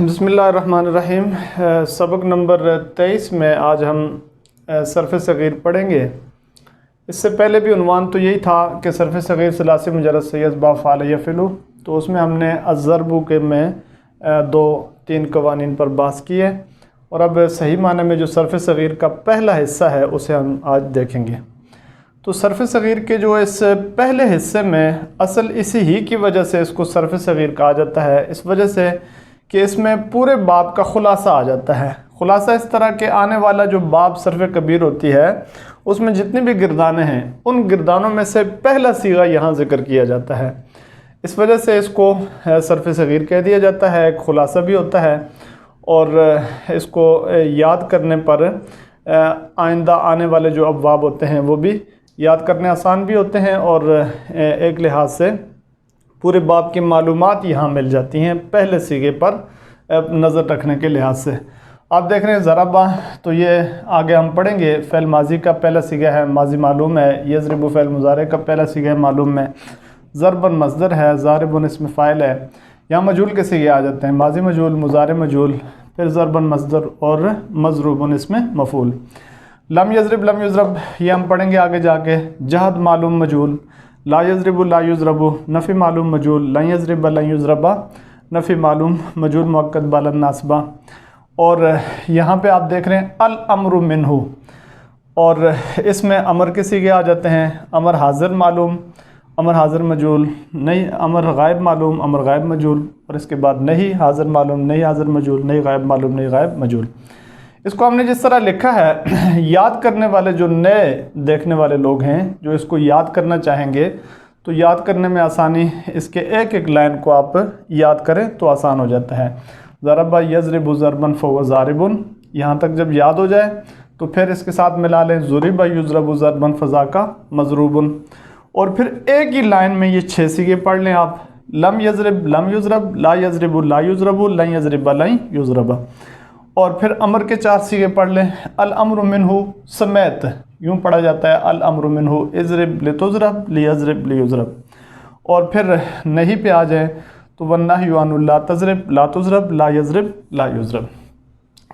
बिस्मिल्लाहिर्रहमानिर्रहीम। सबक नंबर 23 में आज हम सर्फ़ सग़ीर पढ़ेंगे। इससे पहले भी उन्वान तो यही था कि सर्फ़ सग़ीर सलासी मुजर्रद से यस्बा फ़ाल यफ़िलु, तो उसमें हमने अज़्ज़रबु के में 2-3 कवानीन पर बात की है, और अब सही माने में जो सर्फ़ सग़ीर का पहला हिस्सा है उसे हम आज देखेंगे। तो सर्फ़ सग़ीर के जो इस पहले हिस्से में असल इसी ही की वजह से इसको सर्फ़ सग़ीर कहा जाता है, इस वजह से कि इसमें पूरे बाब का ख़ुलासा आ जाता है। ख़ुलासा इस तरह के आने वाला जो बाब सर्फ़ कबीर होती है उसमें जितनी भी गिरदानें हैं उन गिरदानों में से पहला सीगा यहाँ ज़िक्र किया जाता है, इस वजह से इसको सर्फ़ सग़ीर कह दिया जाता है। एक ख़ुलासा भी होता है और इसको याद करने पर आइंदा आने वाले जो अब्वाब होते हैं वो भी याद करने आसान भी होते हैं, और एक लिहाज से पूरे बाब की मालूमात यहाँ मिल जाती हैं पहले सीगे पर नज़र रखने के लिहाज से। आप देख रहे हैं ज़रबा, तो ये आगे हम पढ़ेंगे। फ़ेल माजी का पहला सीगा है, माजी मालूम है। यज़रिबु फ़ेल मुज़ारे का पहला सीगा है, मालूम है। ज़रबन मज़दर है, ज़ारिबुन इसम फ़ाइल है। यहाँ मजूल के सीगे आ जाते हैं, माजी मजूल, मुज़ारे मजूल, फिर ज़रबन मज़दर और मज़रूबुन इसमें मफ़ूल। लम यज़रिब लम युज़रब ये हम पढ़ेंगे आगे जाके। जहद मालूम मजूल, ला यज़रिबु ला युज़रबु नफ़ी मालूम मजूल, लन यज़रिब लन युज़रबा नफ़ी मालूम मजूल मुअक्कद बालन नासबा। और यहाँ पे आप देख रहे हैं अल अम्रु मिन्हु, और इसमें अमर के सीगे आ जाते हैं। अमर हाज़िर मालूम, अमर हाज़िर मजूल, नहीं अमर गायब मालूम, अमर गायब मजूल, और इसके बाद नहीं हाज़िर मालूम, नहीं हाज़िर मजूल, नहीं गायब मालूम, नहीं गायब मजूल। इसको हमने जिस तरह लिखा है, याद करने वाले जो नए देखने वाले लोग हैं जो इसको याद करना चाहेंगे तो याद करने में आसानी, इसके एक एक लाइन को आप याद करें तो आसान हो जाता है। ज़रबा यज़रिबु ज़रबन फ़हुव ज़ारिबुन, यहाँ तक जब याद हो जाए तो फिर इसके साथ मिला लें ज़ुरिबा युज़रबु ज़रबन फ़ज़ाका मज़रूबुन, और फिर एक ही लाइन में ये 6 सीगे पढ़ लें आप। लम यज़रिब लम युज़रब, ला यज़रिबु ला युज़रबु, लन यज़रिबा लन युज़रबा, और फिर अमर के 4 सीगे पढ़ लें। अल अम्रु मिन्हु समेत यूँ पढ़ा जाता है, अल अम्रु मिन्हु इज़रिब लितुज़रब लियज़रिब लियुज़रब, और फिर नहीं पे आ जाए तो वन्नहयु अनु ला तज़रिब ला तुज़रब ला यज़रिब ला युज़रब।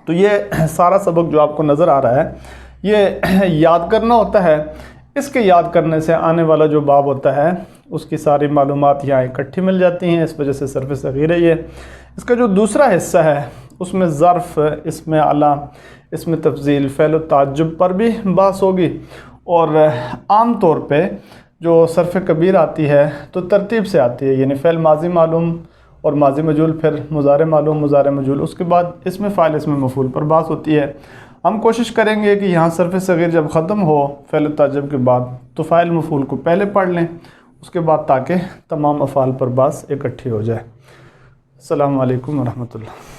तो ये सारा सबक जो आपको नज़र आ रहा है ये याद करना होता है। इसके याद करने से आने वाला जो बाब होता है उसकी सारी मालूमात यहाँ इकट्ठी मिल जाती हैं, इस वजह से सर्फ़ सग़ीर है ये। इसका जो दूसरा हिस्सा है उसमें ज़र्फ़, इसमें अला, इसमें तफ़ज़ील, फ़ेल व ताज्जुब पर भी बात होगी, और आम तौर पे जो सर्फ़ कबीर आती है तो तरतीब से आती है, यानी फ़ेल माजी मालूम और माजी मजूल, फिर मुज़ारे मालूम मुज़ारे मजूल, उसके बाद इसमें फ़ाइल इसमें मफ़ूल पर बात होती है। हम कोशिश करेंगे कि यहाँ सर्फ़ सग़ीर जब ख़त्म हो फ़ेल व ताज्जुब के बाद तो फ़ाइल मफ़ूल को पहले पढ़ लें, उसके बाद ताकि तमाम अफ़ाल पर बात इकट्ठी हो जाए। अस्सलामु अलैकुम व रहमतुल्लाह।